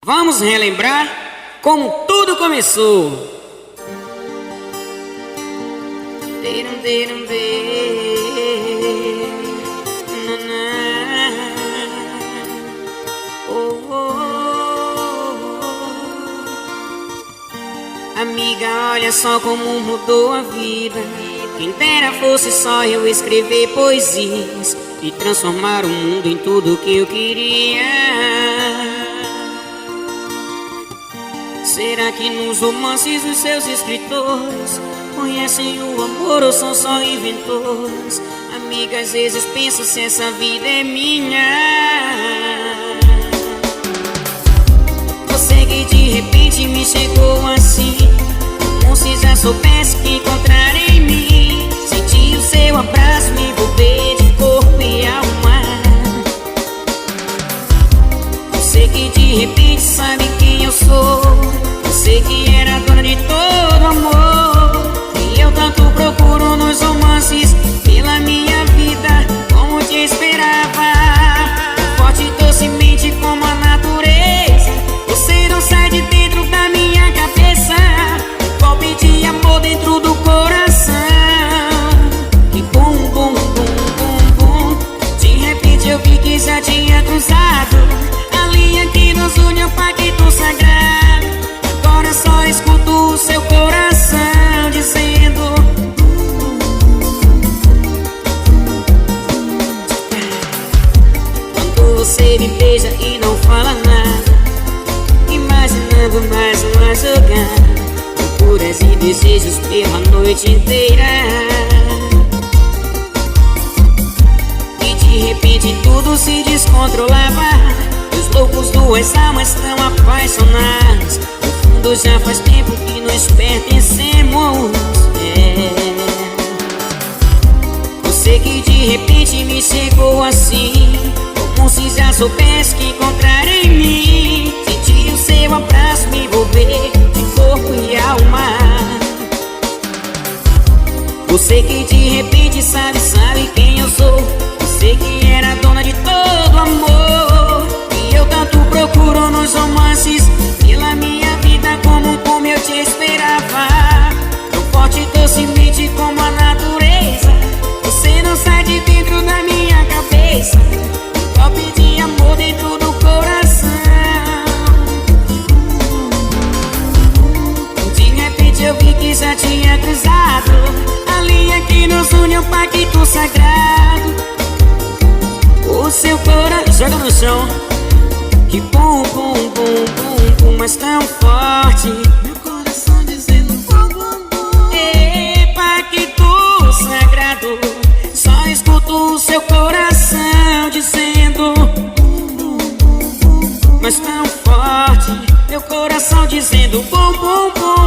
Vamos relembrar como tudo começou. Amiga, olha só como mudou a vida. Quem dera fosse só eu escrever poesias e transformar o mundo em tudo que eu queria. Será que nos romances os seus escritores conhecem o amor ou são só inventores? Amiga, às vezes penso se essa vida é minha. Você que de repente me chegou assim, como se já soubesse que encontrar em mim. Senti o seu abraço me envolver de corpo e alma. Você que de repente sabe quem eu sou, você que era dona de todo amor, e eu tanto procuro nos romances pela minha vida, como te esperava. Forte docemente como a natureza, você não sai de dentro da minha cabeça. Golpe de amor dentro do coração. E bum, bum, bum, bum, bum. De repente eu vi que já tinha cruzado a linha que nos une ao pacto sagrado. Agora só escuto o seu coração dizendo: quando você me beija e não fala nada, imaginando mais uma jogada, loucuras e desejos pela noite inteira. E de repente tudo se descontrolava. Os loucos duas almas tão apaixonadas. No fundo já faz tempo que nos pertencemos. Você que de repente me chegou assim, como se já soubesse que encontrar em mim. Senti o seu abraço me envolver de corpo e alma. Você que de repente sabe quem eu sou, você que era dona de todo amor, e eu tanto procuro nos romances pela minha vida, como eu te esperava. Tão forte docemente como a natureza, você não sai de dentro da minha cabeça. Golpe de amor dentro do coração. De repente eu vi que já tinha cruzado a linha que nos une ao pacto sagrado. O seu coração joga no chão. Que bum, bum, bum, bum, bum, mas tão forte. Meu coração dizendo bum, bum, bum. Pacto sagrado. Só escuto o seu coração dizendo bum, bum, bum, bum, bum, mas tão forte. Meu coração dizendo bum, bum, bum.